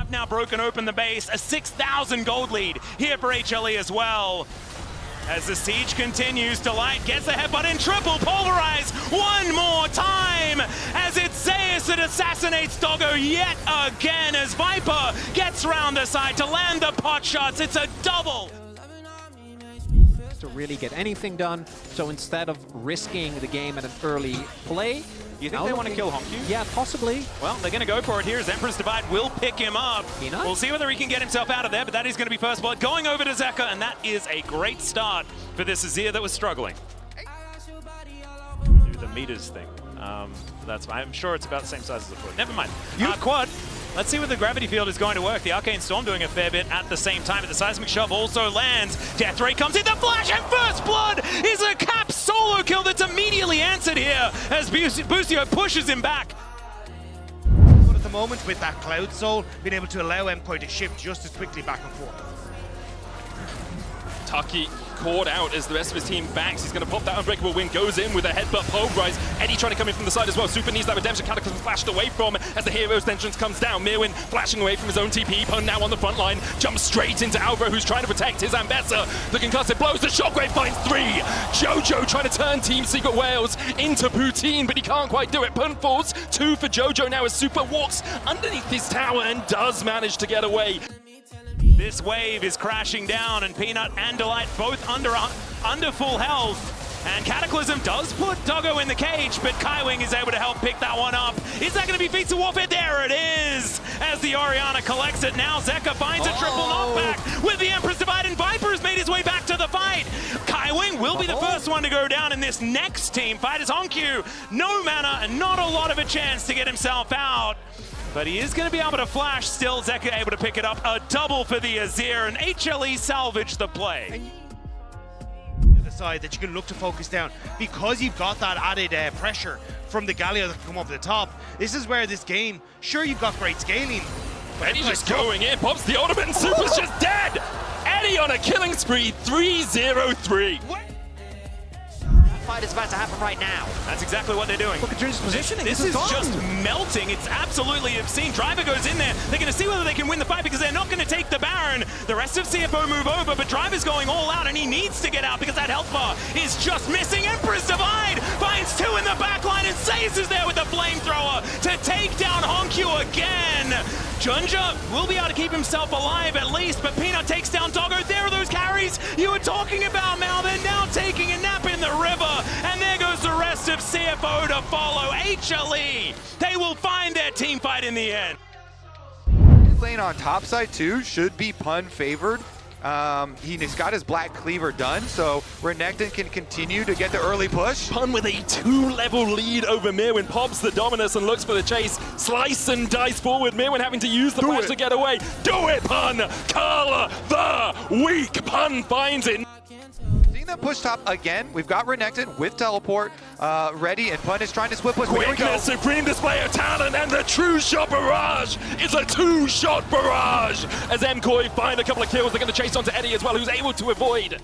have now broken open the base. A 6,000 gold lead here for HLE as well. As the siege continues, Delight gets the headbutt in triple pulverize one more time as it's Zeus that assassinates Doggo yet again as Viper gets round the side to land the pot shots. It's a double. To really get anything done, so instead of risking the game at an early play, you think they want to kill Honkyu? Yeah, possibly. Well, they're going to go for it here as Emperor's Divide will pick him up. Peanut? We'll see whether he can get himself out of there, but that is going to be first blood going over to Zeka, and that is a great start for this Azir that was struggling. Do the meters thing. I'm sure it's about the same size as the foot. Never mind. Quad. Let's see whether the gravity field is going to work. The Arcane Storm doing a fair bit at the same time, but the Seismic Shove also lands. Death Ray comes in, the flash, and First Blood is a cap solo kill that's immediately answered here as Busio pushes him back. But at the moment with that Cloud Soul, being able to allow Mkoi to shift just as quickly back and forth. Taki caught out as the rest of his team backs. He's going to pop that Unbreakable Wing, goes in with a headbutt pulverize. Eddie trying to come in from the side as well. Super needs that redemption. Cataclysm flashed away from as the hero's entrance comes down. Mirwin flashing away from his own TP. Pun now on the front line. Jumps straight into Alvaro, who's trying to protect his Ambessa. The concussive blows. The Shockwave finds 3. Jojo trying to turn Team Secret Whales into Poutine, but he can't quite do it. Pun falls. 2 for Jojo now as Super walks underneath his tower and does manage to get away. This wave is crashing down, and Peanut and Delight both under full health. And Cataclysm does put Doggo in the cage, but Kaiwing is able to help pick that one up. Is that going to be Feats of Warfare? There it is! As the Orianna collects it, now Zeka finds a triple knockback with the Empress Divide, and Viper has made his way back to the fight. Kaiwing will be the first one to go down in this next team fight as Honkyu, no mana and not a lot of a chance to get himself out. But he is going to be able to flash. Still, Zeka able to pick it up. A double for the Azir, and HLE salvage the play. The other side that you can look to focus down because you've got that added pressure from the Galio that can come over the top. This is where this game, sure, you've got great scaling. Eddie just going in, pops the ultimate, and Super's just dead! Eddie on a killing spree, 3-0-3. Fight is about to happen right now. That's exactly what they're doing. Look at Jun's positioning. This is just melting. It's absolutely obscene. Driver goes in there. They're going to see whether they can win the fight because they're not going to take the Baron. The rest of CFO move over, but Driver's going all out, and he needs to get out because that health bar is just missing. Empress Divide finds 2 in the back line, and Saze is there with the flamethrower to take down Honkyu again. Junja will be able to keep himself alive at least, but Peanut takes down Doggo. There are those carries you were talking about, Mal. They're now taking a nap in the river, and there goes the rest of CFO to follow. HLE, they will find their team fight in the end. Lane on top side too should be Pun favored. He's got his Black Cleaver done, so Renekton can continue to get the early push. Pun with a 2-level lead over Mirwin, pops the Dominus and looks for the chase. Slice and dice forward, Mirwin having to use the flash to get away. Do it, Pun! Carla the weak! Pun finds it. Seeing them push top again, we've got Renekton with teleport ready, and Pun is trying to split push. Quickness, supreme display of talent, and the true shot barrage is a 2-shot barrage. As Mkoi find a couple of kills, they're going to chase onto Eddie as well, who's able to avoid.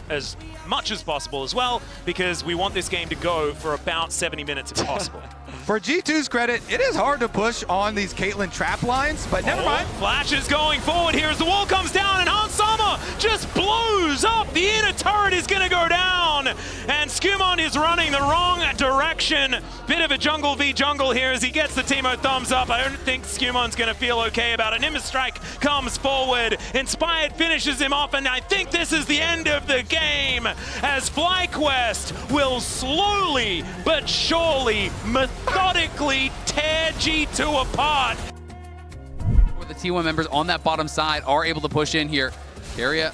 As much as possible as well, because we want this game to go for about 70 minutes if possible. For G2's credit, it is hard to push on these Caitlyn trap lines, but never mind. Flash is going forward here as the wall comes down, and Hans Sama just blows up. The inner turret is going to go down, and Skumon is running the wrong direction. Bit of a jungle v jungle here as he gets the Teemo thumbs up. I don't think Skumon's going to feel okay about it. Nimbus Strike comes forward. Inspired finishes him off, and I think this is the end of the game as FlyQuest will slowly but surely, methodically tear G2 apart. The T1 members on that bottom side are able to push in here. Carrier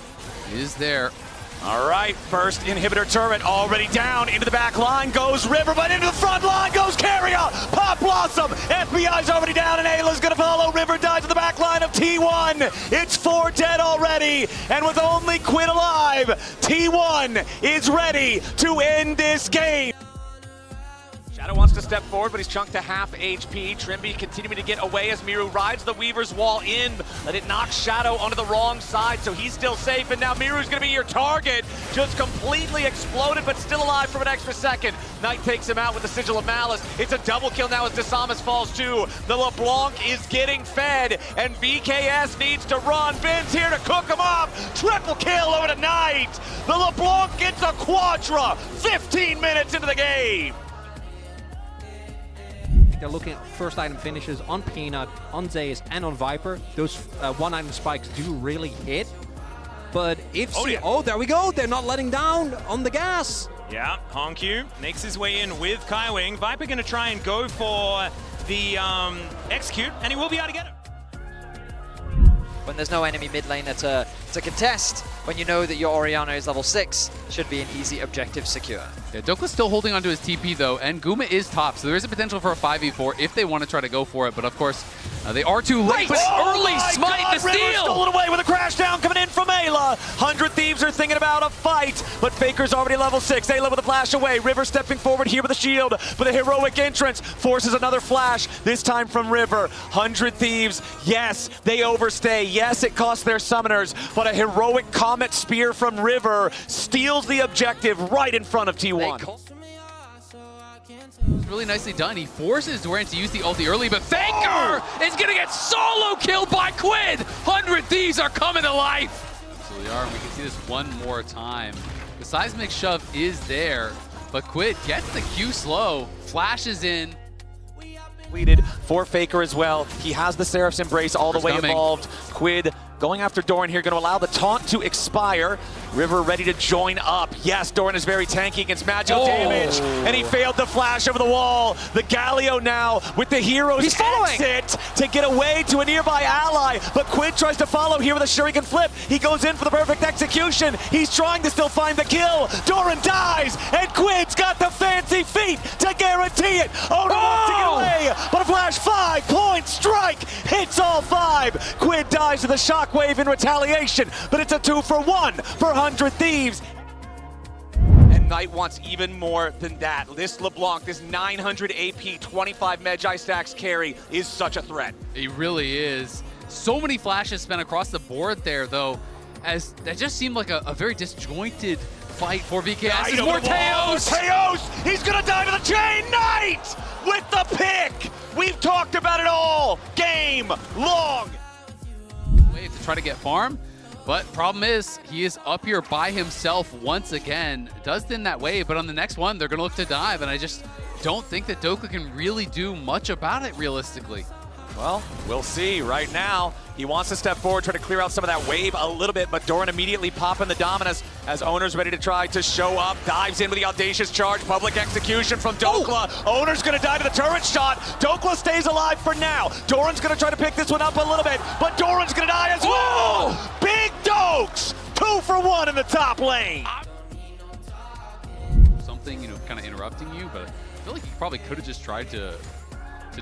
is there. All right, first inhibitor turret already down. Into the back line goes River, but into the front line goes Carrier. Pop Blossom. FBI's already down, and Ayla's going to follow. River dies to the back line of T1. It's 4 dead already, and with only Quinn alive, T1 is ready to end this game. Shadow wants to step forward, but he's chunked to half HP. Trimby continuing to get away as Miru rides the Weaver's wall in, but it knocks Shadow onto the wrong side, so he's still safe, and now Miru's gonna be your target. Just completely exploded, but still alive for an extra second. Knight takes him out with the Sigil of Malice. It's a double kill now as Desamas falls too. The LeBlanc is getting fed, and VKS needs to run. Ben's here to cook him up. Triple kill over to Knight. The LeBlanc gets a quadra, 15 minutes into the game. They're looking at first item finishes on Peanut, on Zayas, and on Viper. Those one item spikes do really hit. But if there we go, they're not letting down on the gas. Yeah, Honkyu makes his way in with Kaiwing. Viper gonna try and go for the execute, and he will be able to get it. When there's no enemy mid lane to contest, when you know that your Orianna is level 6, should be an easy objective secure. Yeah, Dokla's still holding onto his TP though, and Guma is top, so there is a potential for a 5v4 if they want to try to go for it, but of course, they are too late. But early smite to River steal! stolen away with a crash down coming in from Ayla. 100 Thieves are thinking about a fight, but Faker's already level 6. Ayla with a flash away. River stepping forward here with a shield, but a heroic entrance forces another flash, this time from River. 100 Thieves, yes, they overstay. Yes, it costs their summoners, but a heroic Comet Spear from River steals the objective right in front of T1. It's really nicely done. He forces Doran to use the ulti early, but Faker is going to get solo killed by Quid. 100 Thieves are coming to life. Absolutely are, and we can see this one more time. The seismic shove is there, but Quid gets the Q slow, flashes in. Completed for Faker as well. He has the Seraph's Embrace all the way involved. Quid going after Doran here, going to allow the taunt to expire. River ready to join up. Yes, Doran is very tanky against magical damage, and he failed the flash over the wall. The Galio now with the hero's exit to get away to a nearby ally, but Quid tries to follow here with a Shuriken flip. He goes in for the perfect execution. He's trying to still find the kill. Doran dies, and Quid's got the fancy feet to guarantee it. Oh, no, wants to get away, but a flash 5-point strike hits all 5. Quid dies to the shockwave in retaliation, but it's a 2-for-1 for 100 Thieves. And Knight wants even more than that. This LeBlanc, this 900 AP, 25 Magi stacks carry is such a threat. He really is. So many flashes spent across the board there, though, as that just seemed like a very disjointed fight for VKS. There's more Teos! Teos! He's gonna die to the chain! Knight with the pick! We've talked about it all game long! Wave to try to get farm, but problem is he is up here by himself once again. Does thin that wave, but on the next one they're gonna look to dive, and I just don't think that Dokla can really do much about it realistically. Well, we'll see. Right now, he wants to step forward, try to clear out some of that wave a little bit, but Doran immediately popping the Dominus as Owner's ready to try to show up. Dives in with the audacious charge. Public execution from Dokla. Owner's going to die to the turret shot. Dokla stays alive for now. Doran's going to try to pick this one up a little bit, but Doran's going to die as well. Big Dokes! 2-for-1 in the top lane. Something, kind of interrupting you, but I feel like he probably could have just tried to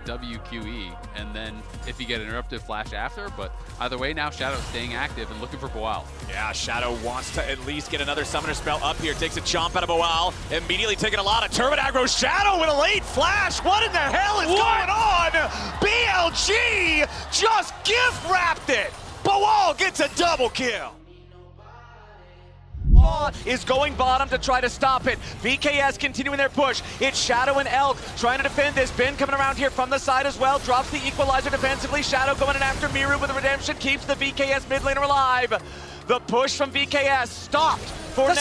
WQE, and then if you get interrupted, flash after, but either way now Shadow's staying active and looking for Boal. Yeah, Shadow wants to at least get another summoner spell up here, takes a chomp out of Boal, immediately taking a lot of turret aggro. Shadow with a late flash, what in the hell is going on? BLG just gift wrapped it. Boal gets a double kill. Is going bottom to try to stop it. VKS continuing their push. It's Shadow and Elk trying to defend this. Ben coming around here from the side as well. Drops the equalizer defensively. Shadow going in after Miru with the redemption. Keeps the VKS mid laner alive. The push from VKS stopped for now.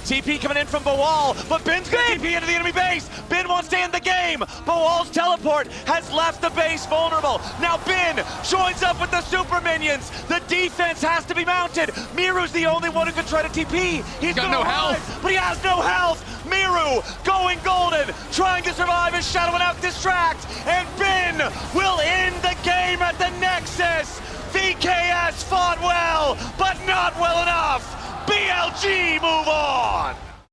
TP coming in from Boal, but Ben's gonna TP into the enemy base. Ben wants to end the game. Boal's teleport has left the base vulnerable. Now Ben joins up with the super minions. The defense has to be mounted. Miru's the only one who can try to TP. He's got no health, but he has no health. Miru going golden, trying to survive as Shadow and Elk distract, and Ben will end the game at the Nexus. VKS fought well, but not well enough. BLG move on.